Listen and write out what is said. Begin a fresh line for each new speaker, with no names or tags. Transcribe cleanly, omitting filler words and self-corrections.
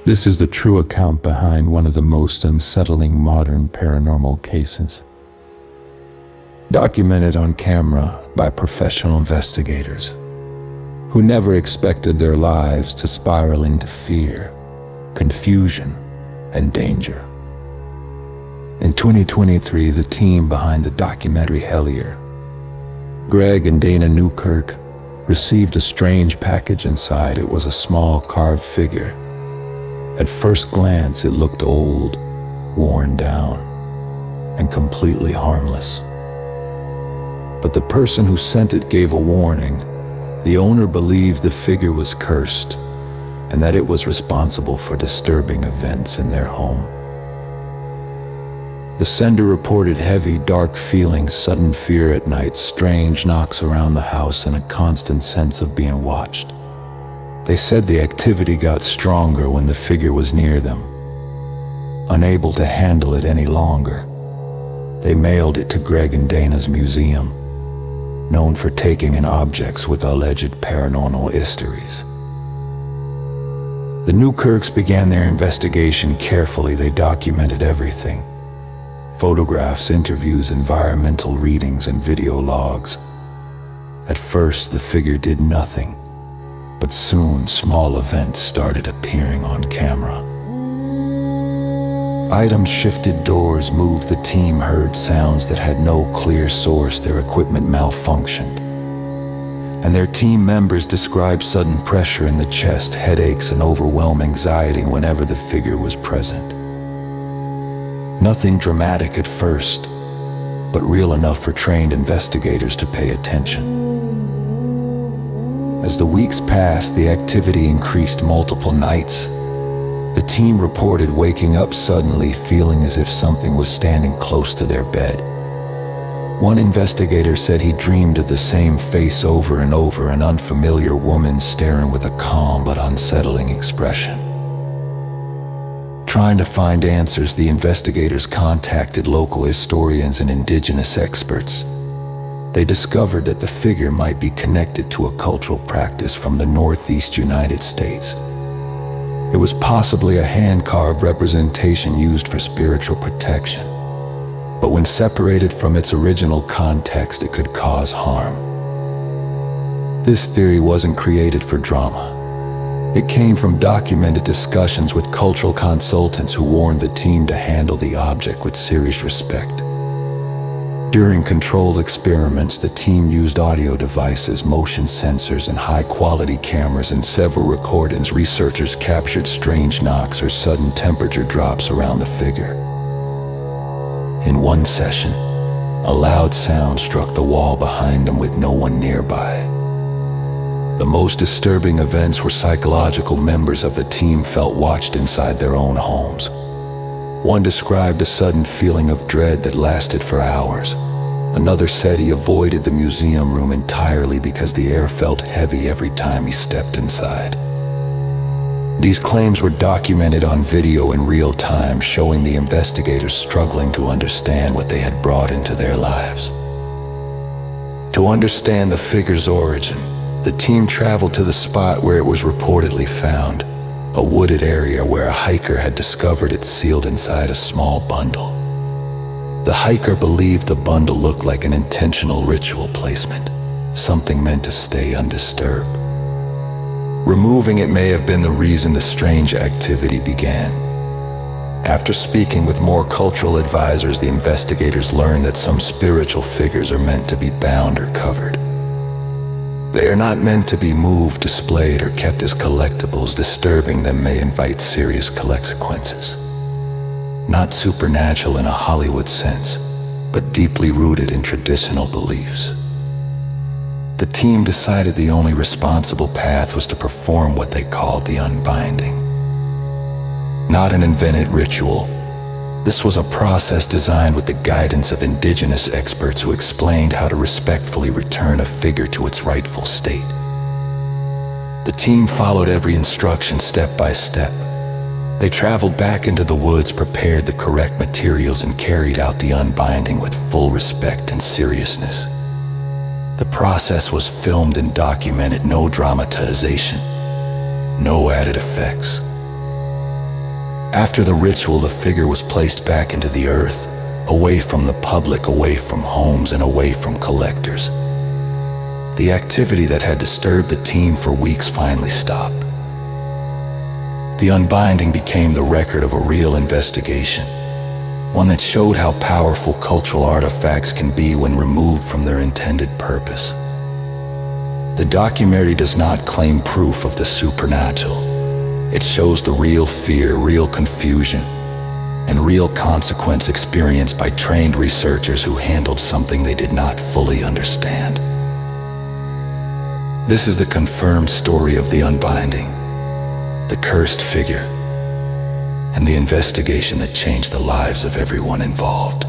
This is the true account behind one of the most unsettling modern paranormal cases. Documented on camera by professional investigators who never expected their lives to spiral into fear, confusion, and danger. In 2023, the team behind the documentary Hellier, Greg and Dana Newkirk, received a strange package inside. It was a small carved figure. At first glance, it looked old, worn down, and completely harmless. But the person who sent it gave a warning. The owner believed the figure was cursed and that it was responsible for disturbing events in their home. The sender reported heavy, dark feelings, sudden fear at night, strange knocks around the house, and a constant sense of being watched. They said the activity got stronger when the figure was near them. Unable to handle it any longer, they mailed it to Greg and Dana's museum, known for taking in objects with alleged paranormal histories. The Newkirks began their investigation carefully. They documented everything: photographs, interviews, environmental readings, and video logs. At first, the figure did nothing, but soon small events started appearing on camera. Items shifted, doors moved, the team heard sounds that had no clear source, their equipment malfunctioned. And their team members described sudden pressure in the chest, headaches, and overwhelming anxiety whenever the figure was present. Nothing dramatic at first, but real enough for trained investigators to pay attention. As the weeks passed, the activity increased. Multiple nights, the team reported waking up suddenly, feeling as if something was standing close to their bed. One investigator said he dreamed of the same face over and over, an unfamiliar woman staring with a calm but unsettling expression. Trying to find answers, the investigators contacted local historians and indigenous experts. They discovered that the figure might be connected to a cultural practice from the Northeast United States. It was possibly a hand-carved representation used for spiritual protection, but when separated from its original context, it could cause harm. This theory wasn't created for drama. It came from documented discussions with cultural consultants who warned the team to handle the object with serious respect. During controlled experiments, the team used audio devices, motion sensors, and high-quality cameras. In several recordings, researchers captured strange knocks or sudden temperature drops around the figure. In one session, a loud sound struck the wall behind them with no one nearby. The most disturbing events were psychological. Members of the team felt watched inside their own homes. One described a sudden feeling of dread that lasted for hours. Another said he avoided the museum room entirely because the air felt heavy every time he stepped inside. These claims were documented on video in real time, showing the investigators struggling to understand what they had brought into their lives. To understand the figure's origin, the team traveled to the spot where it was reportedly found, a wooded area where a hiker had discovered it sealed inside a small bundle. The hiker believed the bundle looked like an intentional ritual placement, something meant to stay undisturbed. Removing it may have been the reason the strange activity began. After speaking with more cultural advisors, the investigators learned that some spiritual figures are meant to be bound or covered. They are not meant to be moved, displayed, or kept as collectibles. Disturbing them may invite serious consequences. Not supernatural in a Hollywood sense, but deeply rooted in traditional beliefs. The team decided the only responsible path was to perform what they called the unbinding. Not an invented ritual. This was a process designed with the guidance of indigenous experts who explained how to respectfully return a figure to its rightful state. The team followed every instruction step by step. They traveled back into the woods, prepared the correct materials, and carried out the unbinding with full respect and seriousness. The process was filmed and documented, no dramatization, no added effects. After the ritual, the figure was placed back into the earth, away from the public, away from homes, and away from collectors. The activity that had disturbed the team for weeks finally stopped. The Unbinding became the record of a real investigation, one that showed how powerful cultural artifacts can be when removed from their intended purpose. The documentary does not claim proof of the supernatural. It shows the real fear, real confusion, and real consequence experienced by trained researchers who handled something they did not fully understand. This is the confirmed story of the Unbinding, the cursed figure, and the investigation that changed the lives of everyone involved.